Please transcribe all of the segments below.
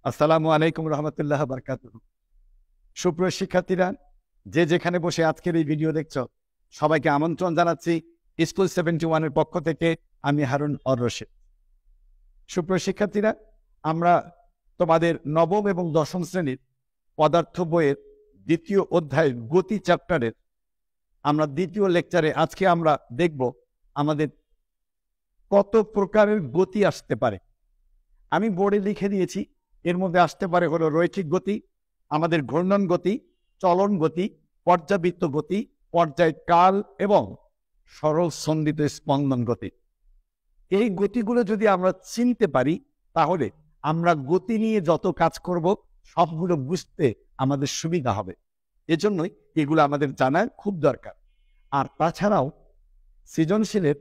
আসসালামু আলাইকুম রহমতুল্লাহ বারকাতুহু। সুপ্রিয় শিক্ষার্থীরা, যে যেখানে বসে আজকের এই ভিডিও দেখছো, সবাইকে আমন্ত্রণ জানাচ্ছি স্কুল 71 এর পক্ষ থেকে। আমি হারুন অর রশিদ। সুপ্রিয় শিক্ষার্থীরা, আমরা তোমাদের নবম এবং দশম শ্রেণীর পদার্থ বইয়ের দ্বিতীয় অধ্যায় গতি চ্যাপ্টারের আমরা দ্বিতীয় লেকচারে আজকে আমরা দেখব আমাদের কত প্রকারের গতি আসতে পারে। আমি বোর্ডে লিখে দিয়েছি, এর মধ্যে আসতে পারে হলো রৈখিক গতি, আমাদের ঘূর্ণন গতি, চলন গতি, পর্যাবৃত্ত গতি, পর্যায় কাল এবং সরল সন্দিত স্পন্দন গতি। এই গতিগুলো যদি আমরা চিনতে পারি, তাহলে আমরা গতি নিয়ে যত কাজ করব সবগুলো বুঝতে আমাদের সুবিধা হবে। এজন্যই এগুলো আমাদের জানা খুব দরকার। আর তাছাড়াও সৃজনশীলের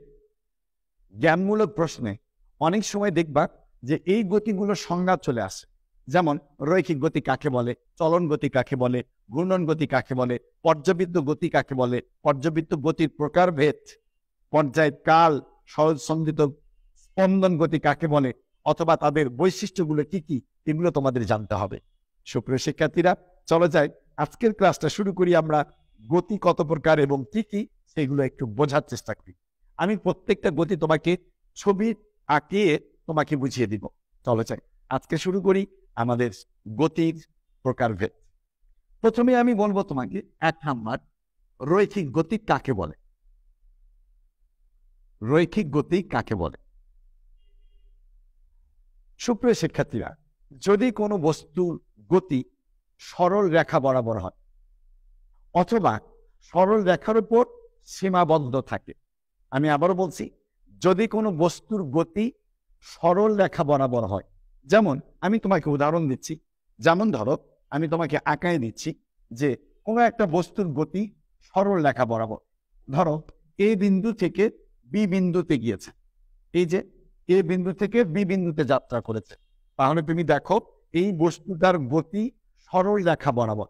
জ্ঞানমূলক প্রশ্নে অনেক সময় দেখবা যে এই গতিগুলো সংজ্ঞা চলে আসে। যেমন রৈখিক গতি কাকে বলে, চলন গতি কাকে বলে, ঘূর্ণন গতি কাকে বলে, পর্যাবৃত্ত গতি কাকে বলে, পর্যাবৃত্ত গতির প্রকারভেদ, পর্যায় কাল, সহজ সন্ধিত স্পন্দন গতি কাকে বলে, অথবা তাদের বৈশিষ্ট্যগুলো কি কি, এগুলো তোমাদের জানতে হবে। সুপ্রিয় শিক্ষার্থীরা, চলো যাই আজকের ক্লাসটা শুরু করি। আমরা গতি কত প্রকার এবং কি কি সেগুলো একটু বোঝার চেষ্টা করি। আমি প্রত্যেকটা গতি তোমাকে ছবি আঁকিয়ে তোমাকে বুঝিয়ে দিব। চলো যাই আজকে শুরু করি আমাদের গতির প্রকারভেদ। প্রথমে আমি বলবো তোমাকে 1 নাম্বার, রৈখিক গতি কাকে বলে। রৈখিক গতি কাকে বলে? সুপ্রিয় শিক্ষার্থীরা, যদি কোনো বস্তুর গতি সরল রেখা বরাবর হয় অথবা সরল রেখার উপর সীমাবদ্ধ থাকে। আমি আবারও বলছি, যদি কোনো বস্তুর গতি সরল রেখা বরাবর হয়, যেমন আমি তোমাকে উদাহরণ দিচ্ছি, যেমন ধরো আমি তোমাকে আঁকায় দিচ্ছি যে কোনো একটা বস্তুর গতি সরল রেখা বরাবর। ধরো এ বিন্দু থেকে বি বিন্দুতে গিয়েছে, এই যে এ বিন্দু থেকে বি বিন্দুতে যাত্রা করেছে, তাহলে তুমি দেখো এই বস্তুটার গতি সরল রেখা বরাবর।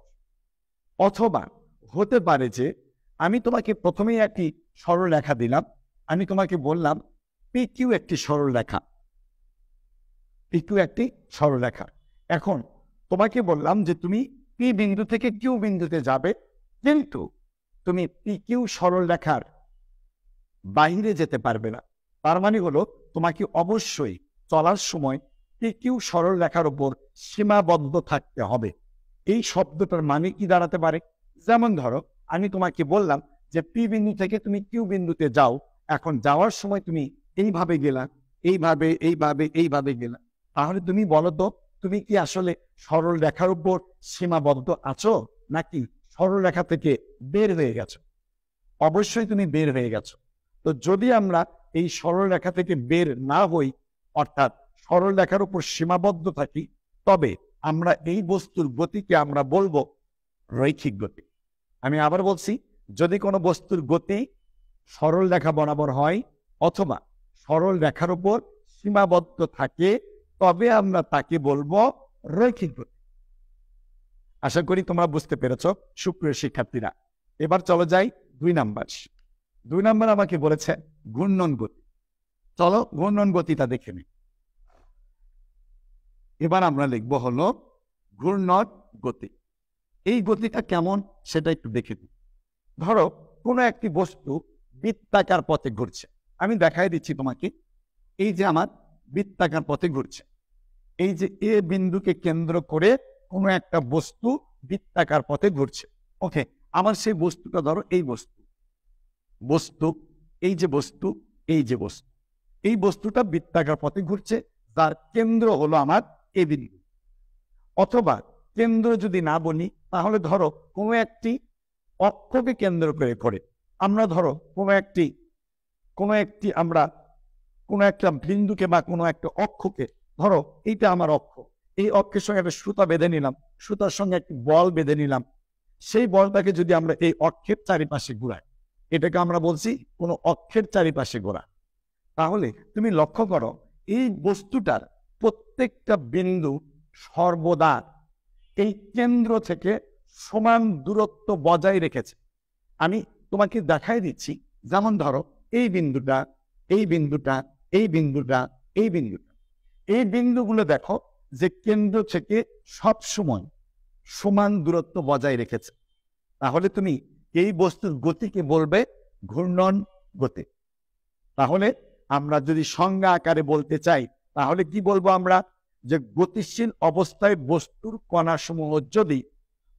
অথবা হতে পারে যে আমি তোমাকে প্রথমেই একটি সরল রেখা দিলাম, আমি তোমাকে বললাম PQ একটি সরল রেখা, PQ একটি সরল রেখা। এখন তোমাকে বললাম যে তুমি পি বিন্দু থেকে কিউ বিন্দুতে যাবে, কিন্তু তুমি PQ সরল রেখার বাইরে যেতে পারবে না। তার মানে হলো তোমাকে অবশ্যই চলার সময় PQ সরল রেখার উপর সীমাবদ্ধ থাকতে হবে। এই শব্দটার মানে কি দাঁড়াতে পারে? যেমন ধরো আমি তোমাকে বললাম যে পি বিন্দু থেকে তুমি কিউ বিন্দুতে যাও, এখন যাওয়ার সময় তুমি এইভাবে গেলা, এইভাবে এইভাবে এইভাবে গেলা, তাহলে তুমি বলো তো তুমি কি আসলে সরল রেখার উপর সীমাবদ্ধ আছো নাকি সরল রেখা থেকে বের হয়ে গেছো? অবশ্যই তুমি বের হয়ে গেছো। তো যদি আমরা এই সরল রেখা থেকে বের না হই, অর্থাৎ সরল রেখার উপর সীমাবদ্ধ থাকি, তবে আমরা এই বস্তুর গতিকে আমরা বলবো রৈখিক গতি। আমি আবার বলছি, যদি কোনো বস্তুর গতি সরল রেখা বরাবর হয় অথবা সরল রেখার উপর সীমাবদ্ধ থাকে, তবে আমরা তাকে বলবো রৈখিক গতি। আশা করি তোমরা বুঝতে পেরেছ সুপ্রিয় শিক্ষার্থীরা। এবার চলো যাই 2 নাম্বার। 2 নাম্বার আমাকে বলেছে ঘূর্ণন গতি। চলো ঘূর্ণন গতিটা দেখে নিই। এবার আমরা লিখবো হলো ঘূর্ণন গতি। এই গতিটা কেমন সেটা একটু দেখে দিই। ধরো কোনো একটি বস্তু বৃত্তাকার পথে ঘুরছে, আমি দেখাই দিচ্ছি তোমাকে। এই যে আমার বৃত্তাকার পথে ঘুরছে, এই যে এ বিন্দুকে কেন্দ্র করে কোনো একটা বস্তু বৃত্তাকার পথে ঘুরছে। ওকে, আমার সেই বস্তুটা ধরো এই বস্তু, এই যে বস্তু, এই যে বস্তু, এই বস্তুটা বৃত্তাকার পথে ঘুরছে, যার কেন্দ্র হলো আমার এ বিন্দু। অথবা কেন্দ্র যদি না বলি, তাহলে ধরো কোনো একটি অক্ষকে কেন্দ্র করে আমরা ধরো কোনো একটা বিন্দুকে বা কোনো একটা অক্ষকে, ধরো এইটা আমার অক্ষ, এই অক্ষের সঙ্গে একটা সুতা বেঁধে নিলাম, সুতার সঙ্গে একটি বল বেঁধে নিলাম। সেই বলটাকে যদি আমরা এই অক্ষের চারিপাশে ঘুরাই, এটাকে আমরা বলছি কোনো অক্ষের চারিপাশে ঘোরা। তাহলে তুমি লক্ষ্য করো এই বস্তুটার প্রত্যেকটা বিন্দু সর্বদা এই কেন্দ্র থেকে সমান দূরত্ব বজায় রেখেছে। আমি তোমাকে দেখাই দিচ্ছি, যেমন ধরো এই বিন্দুটা, এই বিন্দুটা, এই বিন্দুটা, এই বিন্দুটা, এই বিন্দুগুলো দেখো যে কেন্দ্র থেকে সব সময় সমান দূরত্ব বজায় রেখেছে, তাহলে তুমি এই বস্তুর গতিকে বলবে ঘূর্ণন গতি। তাহলে আমরা যদি সংজ্ঞা আকারে বলতে চাই তাহলে কি বলবো আমরা, যে গতিশীল অবস্থায় বস্তুর কণাসমূহ যদি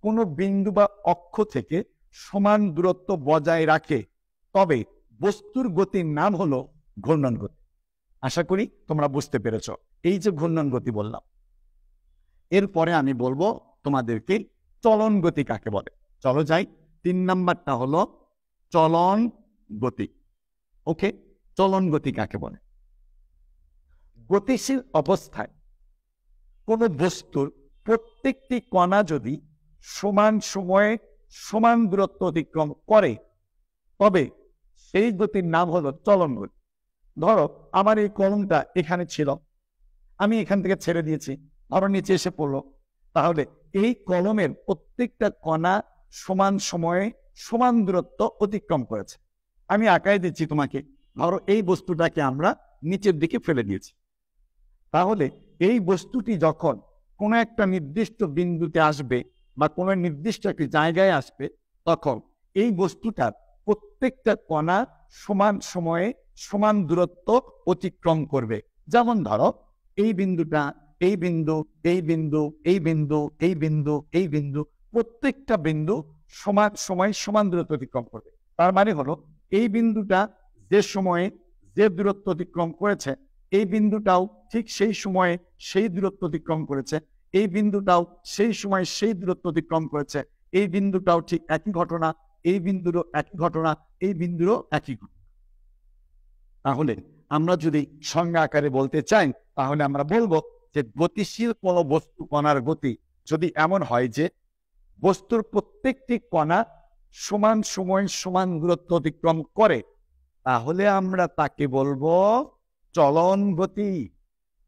কোনো বিন্দু বা অক্ষ থেকে সমান দূরত্ব বজায় রাখে তবে বস্তুর গতির নাম হলো ঘূর্ণন গতি। আশা করি তোমরা বুঝতে পেরেছ এই যে ঘূর্ণন গতি বললাম। এরপরে আমি বলবো তোমাদেরকে চলন গতি কাকে বলে। চলো যাই, 3 নাম্বারটা হলো চলন গতি। ওকে, চলন গতি কাকে বলে? গতিশীল অবস্থায় কোনো বস্তুর প্রত্যেকটি কণা যদি সমান সময়ে সমান দূরত্ব অতিক্রম করে তবে সেই গতির নাম হলো চলন গতি। ধরো আমার এই কলমটা এখানে ছিল, আমি এখান থেকে ছেড়ে দিয়েছি, ধরো নিচে এসে পড়লো, তাহলে এই কলমের প্রত্যেকটা কণা সমান সময়ে সমান দূরত্ব অতিক্রম করেছে। আমি আঁকায় দিচ্ছি তোমাকে, ধরো এই বস্তুটাকে আমরা নিচের দিকে ফেলে দিয়েছি, তাহলে এই বস্তুটি যখন কোনো একটা নির্দিষ্ট বিন্দুতে আসবে বা কোনো নির্দিষ্ট একটি জায়গায় আসবে তখন এই বস্তুটার প্রত্যেকটা কণা সমান সময়ে সমান দূরত্ব অতিক্রম করবে। যেমন ধরো এই বিন্দুটা, এই বিন্দু, এই বিন্দু, এই বিন্দু, এই বিন্দু, এই বিন্দু, প্রত্যেকটা বিন্দু সমান সময়ে সমান দূরত্ব অতিক্রম করবে। তার মানে হলো এই বিন্দুটা যে সময়ে যে দূরত্ব অতিক্রম করেছে এই বিন্দুটাও ঠিক সেই সময়ে সেই দূরত্ব অতিক্রম করেছে, এই বিন্দুটাও সেই সময় সেই দূরত্ব অতিক্রম করেছে, এই বিন্দুটাও ঠিক একই ঘটনা, এই বিন্দুরও একই ঘটনা, এই বিন্দুরও একই ঘটনা। তাহলে আমরা যদি সংজ্ঞা আকারে বলতে চাই তাহলে আমরা বলবো যে গতিশীল কোনো বস্তু কণার গতি যদি এমন হয় যে বস্তুর প্রত্যেকটি কণা সমান সময় সমান দূরত্ব অতিক্রম করে তাহলে আমরা তাকে বলবো চলন গতি।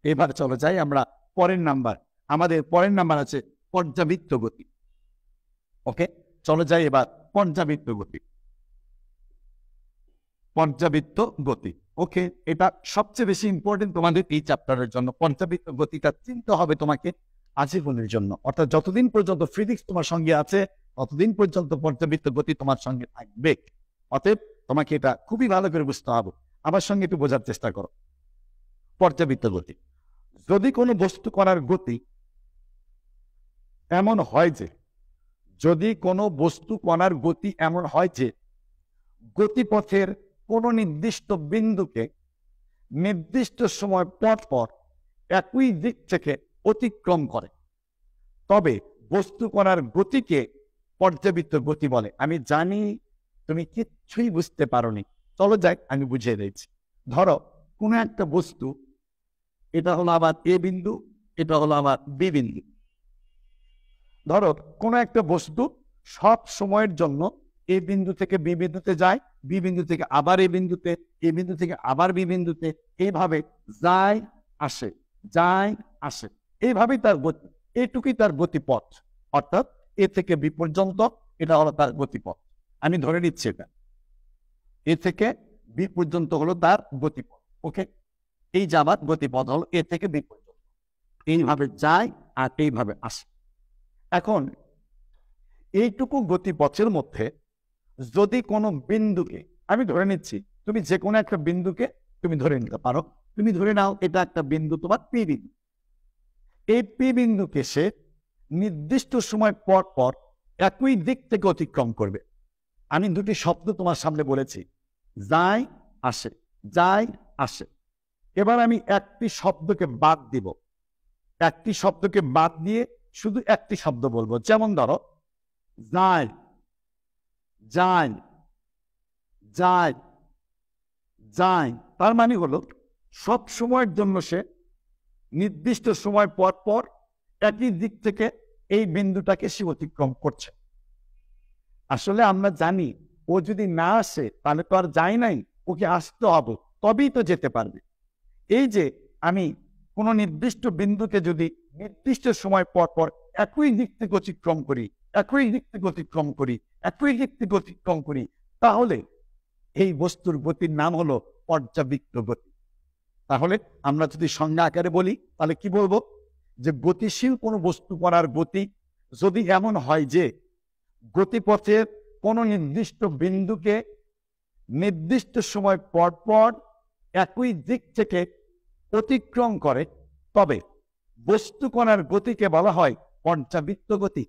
এবার চলো যাই আমরা পরের নাম্বার, আমাদের পরের নাম্বার আছে পর্যাবৃত্ত গতি। ওকে, চলো যাই এবার পর্যাবৃত্ত গতি। পর্যাবৃত্ত গতি, ওকে, এটা সবচেয়ে বেশি ইম্পর্টেন্ট তোমাদের এই চ্যাপ্টারের জন্য। পর্যাবৃত্ত গতিটা চিনতে হবে তোমাকে আজীবনের জন্য, অর্থাৎ যতদিন পর্যন্ত ফিজিক্স তোমার সঙ্গে আছে ততদিন পর্যন্ত পর্যাবৃত্ত গতি তোমার সঙ্গে থাকবে। অতএব তোমাকে এটা খুবই ভালো করে বুঝতে হবে। আমার সঙ্গে একটু বোঝার চেষ্টা করো। পর্যাবৃত্ত গতি, যদি কোনো বস্তু কণার গতি এমন হয় যে, যদি কোনো বস্তু কণার গতি এমন হয় যে গতিপথের কোনো নির্দিষ্ট বিন্দুকে নির্দিষ্ট সময় পর পর একই দিক থেকে অতিক্রম করে তবে বস্তু কণার গতিকে পর্যাবৃত্ত গতি বলে। আমি জানি তুমি কিচ্ছুই বুঝতে পারোনি, চলো যাই আমি বুঝিয়ে দিচ্ছি। ধরো কোনো একটা বস্তু, এটা হলো আবার এ বিন্দু, এটা হলো আবার বি বিন্দু। ধরো কোনো একটা বস্তু সব সময়ের জন্য এ বিন্দু থেকে বি বিন্দুতে যায়, বি বিন্দু থেকে আবার এ বিন্দুতে, এ বিন্দু থেকে আবার বি বিন্দুতে, এইভাবে যায় আসে, যায় আসে, এইভাবেই তার গতি। এইটুকুই তার গতিপথ, অর্থাৎ এ থেকে বি পর্যন্ত এটা হলো তার গতিপথ। আমি ধরে নিচ্ছি এটা এ থেকে বি পর্যন্ত হলো তার গতিপথ। ওকে, এই যাবার গতিপথ হলো এ থেকে বি পর্যন্ত, এইভাবে যায় আর এইভাবে আসে। এখন এইটুকু গতিপথের মধ্যে যদি কোনো বিন্দুকে, আমি ধরে নিচ্ছি তুমি যে কোনো একটা বিন্দুকে তুমি ধরে নিতে পারো, তুমি ধরে নাও এটা একটা বিন্দু তোমার পি বিন্দু। এই পি বিন্দুকে সে নির্দিষ্ট সময় পর পর একই দিক থেকে অতিক্রম করবে। আমি দুটি শব্দ তোমার সামনে বলেছি, যায় আসে, যায় আসে। এবার আমি একটি শব্দকে বাদ দিব, একটি শব্দকে বাদ দিয়ে শুধু একটি শব্দ বলবো, যেমন ধরো যায়, যায়, যায়, যায়। তার মানে হলো সব সময়ের জন্য সে নির্দিষ্ট সময় পর পর একই দিক থেকে এই বিন্দুটাকে সে অতিক্রম করছে। আসলে আমরা জানি ও যদি না আসে তাহলে তো আর যায় নাই, ওকে আসতে হবে তবেই তো যেতে পারবে। এই যে আমি কোনো নির্দিষ্ট বিন্দুকে যদি নির্দিষ্ট সময় পর পর একই দিক থেকে অতিক্রম করি, একই দিক থেকে অতিক্রম করি, একই দিক থেকে অতিক্রম করি, তাহলে এই বস্তুর গতির নাম হলো পর্যাবৃত্ত গতি। তাহলে আমরা যদি সংজ্ঞা আকারে বলি তাহলে কি বলবো, যে গতিশীল কোনো বস্তু করার গতি যদি এমন হয় যে গতিপথের কোনো নির্দিষ্ট বিন্দুকে নির্দিষ্ট সময় পর পর একই দিক থেকে অতিক্রম করে, তবে বস্তু কণার গতিকে বলা হয় পর্যাবৃত্ত গতি।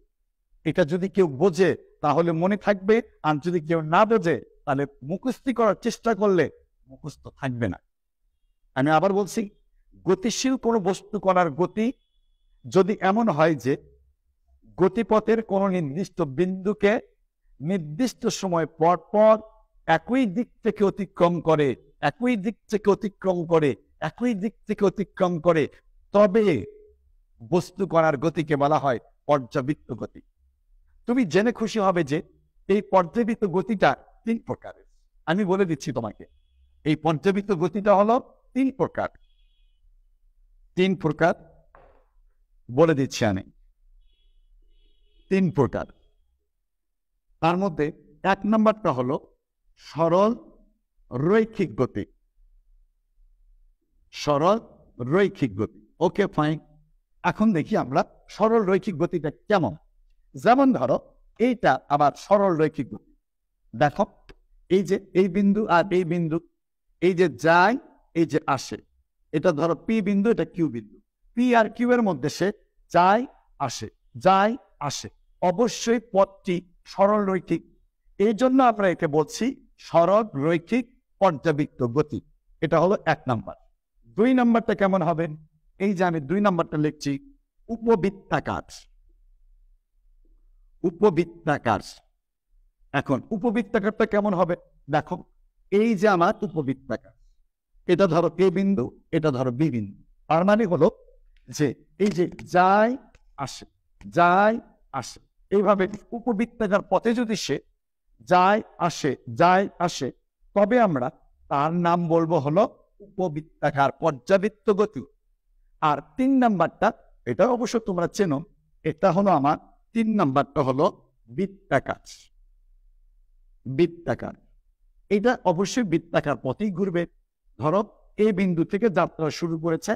এটা যদি কেউ বোঝে তাহলে মনে থাকবে, আর যদি কেউ না বোঝে তাহলে মুখস্থি করার চেষ্টা করলে মুখস্থ থাকবে না। আমি আবার বলছি, গতিশীল কোনো বস্তু কণার গতি যদি এমন হয় যে গতিপথের কোনো নির্দিষ্ট বিন্দুকে নির্দিষ্ট সময় পর পর একই দিক থেকে অতিক্রম করে, একই দিক থেকে অতিক্রম করে, একই দিক থেকে অতিক্রম করে, তবে বস্তু কণার গতিকে বলা হয় পর্যাবৃত্ত গতি। তুমি জেনে খুশি হবে যে এই পর্যাবৃত্ত গতিটা 3 প্রকারের। আমি বলে দিচ্ছি তোমাকে, এই পর্যাবৃত্ত গতিটা হলো 3 প্রকার। 3 প্রকার বলে দিচ্ছি আমি, 3 প্রকার। তার মধ্যে 1 নম্বরটা হলো সরল রৈখিক গতি। সরল রৈখিক গতি, ওকে ফাইন। এখন দেখি আমরা সরল রৈখিক গতিটা কেমন। যেমন ধরো এইটা আবার সরল রৈখিক গতি। দেখো এই যে এই বিন্দু আর এই বিন্দু, এই যে যায় এই যে আসে, এটা ধরো পি বিন্দু, এটা কিউ বিন্দু। পি আর কিউ এর মধ্যে সে যায় আসে, যায় আসে, অবশ্যই পথটি সরল রৈখিক। এই জন্য আমরা একে বলছি সরল রৈখিক পর্যাবৃত্ত গতি। এটা হলো 1 নাম্বার। 2 নাম্বারটা কেমন হবে? এই যে আমি 2 নাম্বারটা লিখছি উপবৃত্তাকার। উপবৃত্তাকার। এখন উপবৃত্তাকারটা কেমন হবে? দেখো এই যে আমার উপবৃত্তাকার, এটা ধরো এ বিন্দু, এটা ধরো বি বিন্দু। তার মানে হলো যে এই যে যায় আসে, যায় আসে, এইভাবে উপবৃত্তাকার পথে যদি সে যায় আসে, যায় আসে, তবে আমরা তার নাম বলবো হলো উপবৃত্তাকার পর্যাবৃত্ত গতি। আর 3 নাম্বারটা, এটা অবশ্য তোমরা চেনো, এটা হলো আমার 3 নাম্বারটা হলো বৃত্তাকার। বৃত্তাকার, এটা অবশ্যই বৃত্তাকার পথেই ঘুরবে। ধরো এই বিন্দু থেকে যাত্রা শুরু করেছে,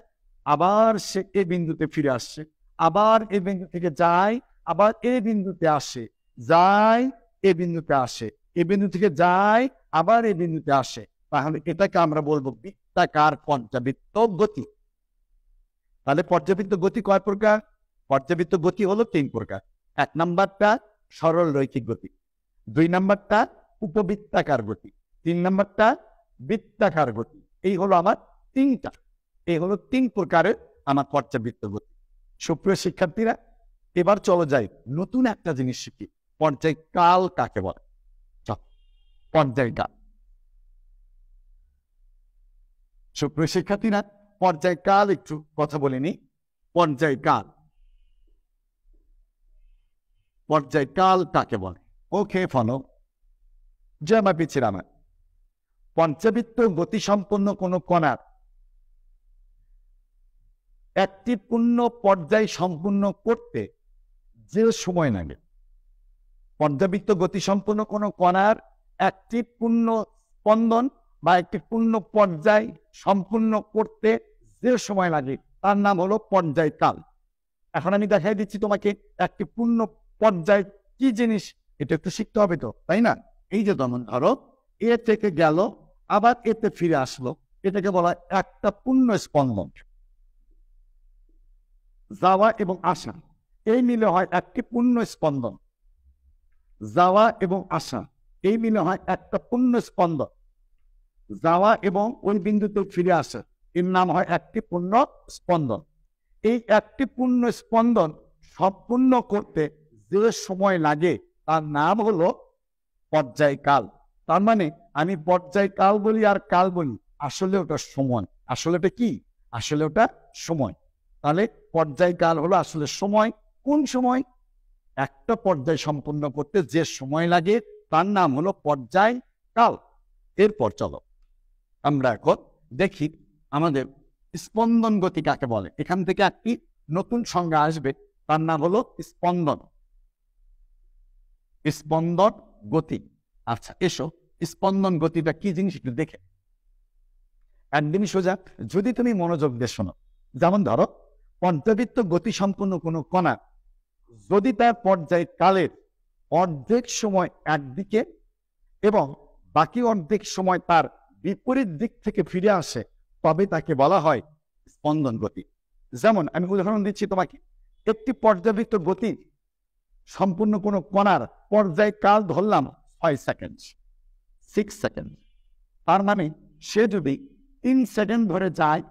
আবার সে এই বিন্দুতে ফিরে আসছে, আবার এই বিন্দু থেকে যায়, আবার এই বিন্দুতে আসে, যায় এই বিন্দুতে আসে, এই বিন্দু থেকে যায়, আবার এই বিন্দুতে আসে। তাহলে এটাকে আমরা বলবো বৃত্তাকার পর্যাবৃত্ত গতি। তাহলে পর্যাবৃত্ত গতি কয় প্রকার? পর্যাবৃত্ত গতি হলো 3 প্রকার। 1 নাম্বারটা সরল রৈখিক গতি, 2 নাম্বারটা উপবৃত্তাকার গতি, 3 নাম্বারটা বৃত্তাকার গতি। এই হলো আমার 3টা, এই হলো 3 প্রকারের আমার পর্যাবৃত্ত গতি। সুপ্রিয় শিক্ষার্থীরা, এবার চলো যাই নতুন একটা জিনিস শিখি, পর্যায়কাল কাকে বলে। পর্যায়কাল। সুপ্রিয় শিক্ষার্থীরা, পর্যায়কাল একটু কথা বলিনি। পর্যায়কাল, পর্যায়কাল কাকে বলে? ওকে ফলো, যে আমার পিছিয়ে আমার পর্যাবৃত্ত গতি সম্পন্ন কোন কণার একটি পূর্ণ পর্যায় সম্পূর্ণ করতে যে সময় লাগে। পর্যাবৃত্ত গতি সম্পন্ন কোন কণার একটি পূর্ণ স্পন্দন বা একটি পূর্ণ পর্যায় সম্পূর্ণ করতে যে সময় লাগে তার নাম হলো পর্যায়কাল। এখন আমি দেখাই দিচ্ছি তোমাকে একটি পূর্ণ পর্যায় কি জিনিস, এটা একটু শিখতে হবে তো, তাই না? এই যে যেমন ধরো এ থেকে গেল, আবার এতে ফিরে আসলো, এটাকে বলা হয় একটা পূর্ণ স্পন্দন। যাওয়া এবং আসা এই মিলে হয় একটি পূর্ণ স্পন্দন। যাওয়া এবং আসা এই মিলে হয় একটা পূর্ণ স্পন্দন। যাওয়া এবং ওই বিন্দুতে ফিরে আসা এর নাম হয় একটি পূর্ণ স্পন্দন। এই একটি পূর্ণ স্পন্দন সম্পূর্ণ করতে যে সময় লাগে তার নাম হলো পর্যায়কাল। তার মানে আমি পর্যায়কাল বলি আর কাল বলি, আসলে ওটা সময়। আসলে ওটা কি? আসলে ওটা সময়। তাহলে পর্যায়কাল হলো আসলে সময়। কোন সময়? একটা পর্যায় সম্পূর্ণ করতে যে সময় লাগে তার নাম হলো পর্যায়কাল। এরপর চলো আমরা এখন দেখি আমাদের স্পন্দন গতি কাকে বলে। এখান থেকে একটি নতুন সংজ্ঞা আসবে, তার নাম হলো স্পন্দন। স্পন্দন গতি। আচ্ছা এসো, স্পন্দন গতিটা কি জিনিস একটু দেখে। একদিনই সোজা যদি তুমি মনোযোগ দিয়ে শোনো। যেমন ধরো পর্যাবৃত্ত গতিসম্পন্ন কোনো কণা যদি তার পর্যায় কালের অর্ধেক সময় একদিকে এবং বাকি অর্ধেক সময় তার বিপরীত দিক থেকে ফিরে আসে, তবে তাকে বলা হয় স্পন্দন গতি। যেমন আমি উদাহরণ দিচ্ছি তোমাকে, একটি পর্যাবৃত্ত গতি সম্পূর্ণ কোনো কণার পর্যায় কাল ধরলাম 6 সেকেন্ড, 6 সেকেন্ড। তার মানে সে যদি 3 সেকেন্ড ধরে যায়,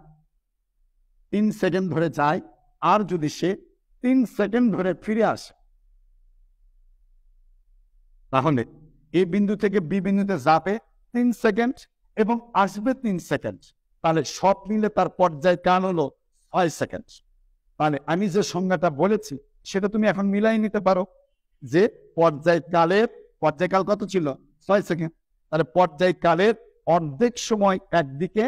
3 সেকেন্ড ধরে যায়, আর যদি সে 3 সেকেন্ড ধরে ফিরে আসে, তাহলে এই বিন্দু থেকে বি বিন্দুতে যাবে 3 সেকেন্ড এবং আসবে 3 সেকেন্ড, তাহলে সব মিলে তার পর্যায় কাল হলো 6 সেকেন্ড। তাহলে আমি যে সংজ্ঞাটা বলেছি সেটা তুমি এখন মিলাই নিতে পারো যে পর্যায়কাল কত ছিল? 6 সেকেন্ড। তাহলে পর্যায়কালের অর্ধেক সময় একদিকে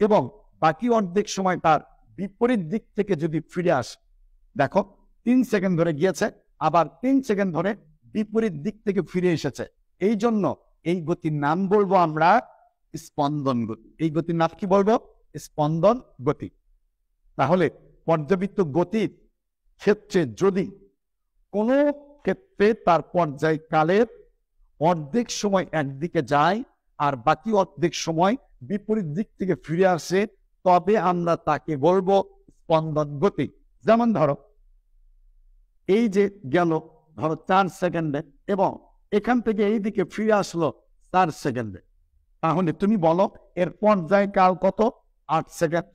এবং বাকি অর্ধেক সময় তার বিপরীত দিক থেকে যদি ফিরে আসে, দেখো 3 সেকেন্ড ধরে গিয়েছে, আবার 3 সেকেন্ড ধরে বিপরীত দিক থেকে ফিরে এসেছে, এই জন্য এই গতির নাম বলবো আমরা স্পন্দন গতি। এই গতির নাম কি বলবো? স্পন্দন গতি। তাহলে পর্যাবৃত্ত গতির ক্ষেত্রে যদি কোনো ক্ষেত্রে তার পর্যায়কালের অর্ধেক সময় একদিকে যায় আর বাকি অর্ধেক সময় বিপরীত দিক থেকে ফিরে আসে, তবে আমরা তাকে বলবো স্পন্দন গতি। যেমন ধরো এই যে গেল ধরো 4 সেকেন্ডে এবং এখান থেকে এই দিকে ফিরে আসলো 4 সেকেন্ডে, তাহলে তুমি বলো এর পর্যায়কাল কত? 8 সেকেন্ড।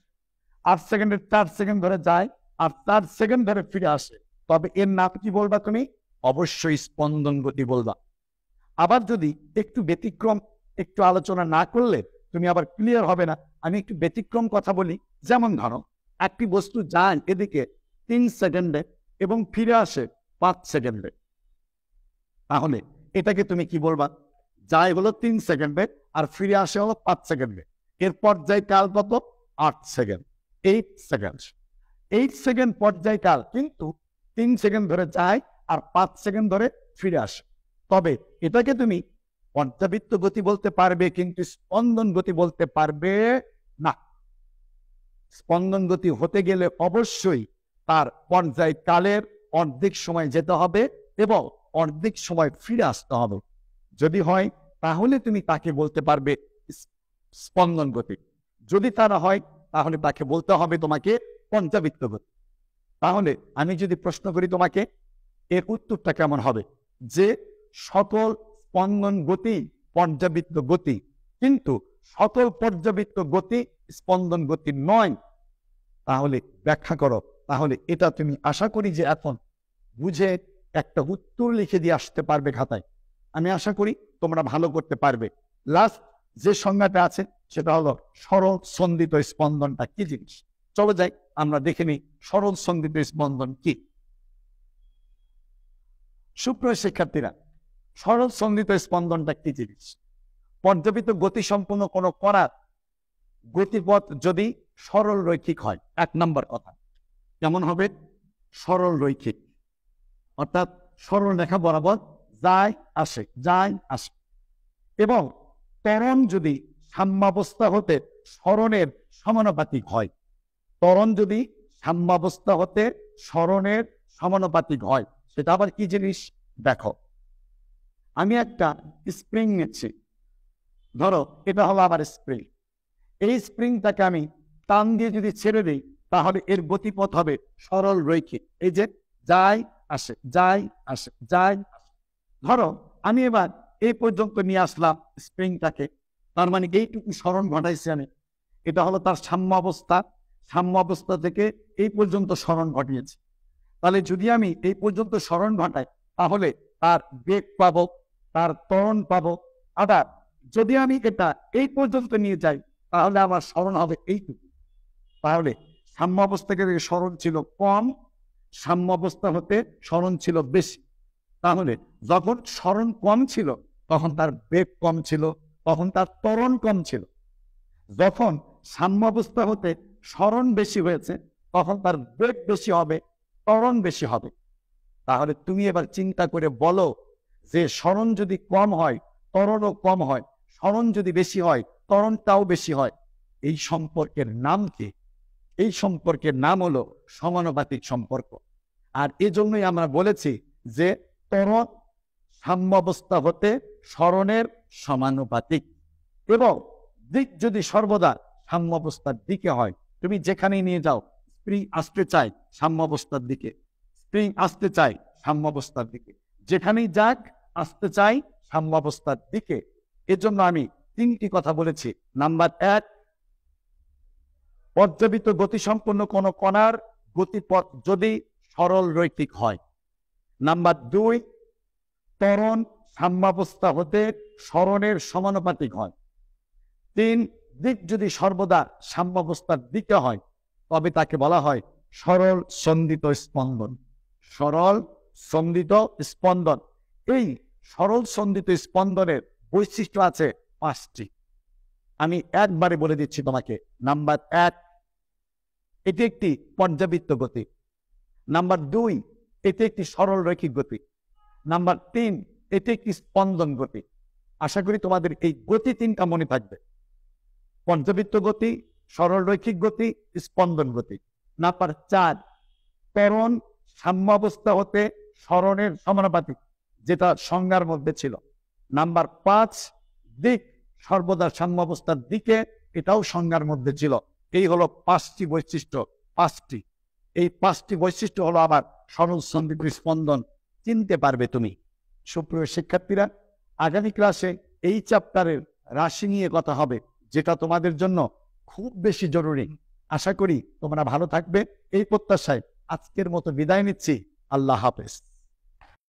8 সেকেন্ডের 4 সেকেন্ড ধরে যায় আর 4 সেকেন্ড ধরে ফিরে আসে, তবে এর নাম কি বলবা তুমি? অবশ্যই স্পন্দন গতি বলবা। আবার যদি একটু ব্যতিক্রম, একটু আলোচনা না করলে তুমি আবার ক্লিয়ার হবে না, আমি একটু ব্যতিক্রম কথা বলি। যেমন ধরো একটি বস্তু যায় এদিকে 3 সেকেন্ডে এবং ফিরে আসে 5 সেকেন্ডে, তাহলে এটাকে তুমি কি বলবা? যায় হলো 3 সেকেন্ডে আর ফিরে আসে হলো 5 সেকেন্ডে, এর পর্যায়কাল কত? 8 সেকেন্ড, 8 সেকেন্ড। 8 সেকেন্ড পর্যায়কাল, কিন্তু 3 সেকেন্ড ধরে যায় আর 5 সেকেন্ড ধরে ফিরে আসে, তবে এটাকে তুমি পর্যাবৃত্ত গতি বলতে পারবে, কিন্তু স্পন্দন গতি বলতে পারবে না। স্পন্দন গতি হতে গেলে অবশ্যই তার পর্যায়কালের অর্ধেক সময় যেতে হবে এবং অর্ধেক সময় ফিরে আসতে হবে। যদি হয় তাহলে তুমি তাকে বলতে পারবে স্পন্দন গতি। যদি তা না হয় তাহলে তাকে বলতে হবে তোমাকে পর্যাবৃত্ত গতি। তাহলে আমি যদি প্রশ্ন করি তোমাকে, এর উত্তরটা কেমন হবে? যে সকল স্পন্দন গতি পর্যাবৃত্ত গতি, কিন্তু সকল পর্যাবৃত্ত গতি স্পন্দন গতি নয়। তাহলে ব্যাখ্যা করো। তাহলে এটা তুমি আশা করি যে এখন বুঝে একটা উত্তর লিখে দিয়ে আসতে পারবে খাতায়। আমি আশা করি তোমরা ভালো করতে পারবে। লাস্ট যে সংজ্ঞাটা আছে সেটা হলো সরল সন্দিত স্পন্দনটা কি জিনিস। চলো যাই আমরা দেখে নিই সরল সন্দিত স্পন্দন কি। সুপ্রিয় শিক্ষার্থীরা, সরল সন্দিত স্পন্দনটা কি জিনিস? পর্যাবৃত্ত গতি সম্পূর্ণ কোনো কণার গতিপথ যদি সরল রৈখিক হয়, 1 নম্বর কথা কেমন হবে? সরল রৈখিক, অর্থাৎ সরল রেখা বরাবর যায় আসে, যায় আসে। এবং ত্বরণ যদি সাম্যাবস্থা হতে সরণের সমানুপাতিক হয়, ত্বরণ যদি সাম্যাবস্থা হতে সরণের সমানুপাতিক হয়, সেটা আবার কি জিনিস? দেখো, আমি একটা স্প্রিং নিচ্ছি, ধরো এটা হলো আমার স্প্রিং। এই স্প্রিংটাকে আমি টান দিয়ে যদি ছেড়ে দিই তাহলে এর গতিপথ হবে সরল রৈখিক। এই যে যায় আসে, যায় আসে, যায় আসে। ধরো আমি এবার এই পর্যন্ত নিয়ে আসলাম স্প্রিংটাকে, তার মানে এইটুকু সরণ ঘটাইছি আমি, এটা হলো তার সাম্য অবস্থা। সাম্য অবস্থা থেকে এই পর্যন্ত সরণ ঘটিয়েছি। তাহলে যদি আমি এই পর্যন্ত সরণ ঘটাই তাহলে তার বেগ পাবো, তার ত্বরণ পাবো। আবার যদি আমি এটা এই পর্যন্ত নিয়ে যাই তাহলে আমার সরণ হবে এইটুকু। তাহলে সাম্য অবস্থা থেকে সরণ ছিল কম, সাম্য অবস্থা হতে সরণ ছিল বেশি। তাহলে যখন সরণ কম ছিল তখন তার বেগ কম ছিল, তখন তার ত্বরণ কম ছিল। যখন সাম্য অবস্থা হতে সরণ বেশি হয়েছে তখন তার বেগ বেশি হবে, ত্বরণ বেশি হবে। তাহলে তুমি এবার চিন্তা করে বলো যে সরণ যদি কম হয় ত্বরণও কম হয়, সরণ যদি বেশি হয় ত্বরণটাও বেশি হয়, এই সম্পর্কের নাম কি? এই সম্পর্কের নাম হলো সমানুপাতিক সম্পর্ক। আর এজন্যই আমরা বলেছি যে ত্বরণ সাম্যাবস্থা হতে সরণের সমানুপাতিক, এবং দিক যদি সর্বদা সাম্যাবস্থার দিকে হয়, তুমি যেখানেই নিয়ে যাও, স্প্রিং আসতে চাই সাম্যাবস্থার দিকে, স্প্রিং আসতে চাই সাম্যাবস্থার দিকে, যেখানেই যাক আসতে চাই সাম্যাবস্থার দিকে। এজন্য আমি 3টি কথা বলেছি। নাম্বার 1, পর্যাবৃত্ত গতিসম্পন্ন কোন কণার গতিপথ যদি সরল রৈখিক হয়। নাম্বার 2, ত্বরণ সাম্যাবস্থা হতে সরণের সমানুপাতিক হয়। 3, দিক যদি সর্বদা সাম্যাবস্থার দিকে হয় তবে তাকে বলা হয় সরল সন্দিত স্পন্দন। সরল সন্দিত স্পন্দন। এই সরল সন্দিত স্পন্দনের বৈশিষ্ট্য আছে 5টি। আমি একবারে বলে দিচ্ছি তোমাকে। নাম্বার 1, এটি একটি পর্যাবৃত্ত গতি। নাম্বার 2, এটি একটি সরল রৈখিক গতি। নাম্বার 3, এটি একটি স্পন্দন গতি। আশা করি তোমাদের এই গতি 3টা মনে থাকবে: পর্যাবৃত্ত গতি, সরল রৈখিক গতি, স্পন্দন গতি। নাম্বার 4, ত্বরণ সাম্যাবস্থা হতে সরণের সমানুপাতিক, যেটা সংজ্ঞার মধ্যে ছিল। নাম্বার 5, দিক সর্বদা সাম্যাবস্থার দিকে, এটাও সংজ্ঞার মধ্যে ছিল। এই হলো 5টি বৈশিষ্ট্য। 5টি, এই 5টি বৈশিষ্ট্য হলো আমার সরল সন্দিত স্পন্দন। চিনতে পারবে তুমি। সুপ্রিয় শিক্ষার্থীরা, আগামী ক্লাসে এই চ্যাপ্টারের রাশি নিয়ে কথা হবে, যেটা তোমাদের জন্য খুব বেশি জরুরি। আশা করি তোমরা ভালো থাকবে এই প্রত্যাশায় আজকের মতো বিদায় নিচ্ছি। আল্লাহ হাফেজ।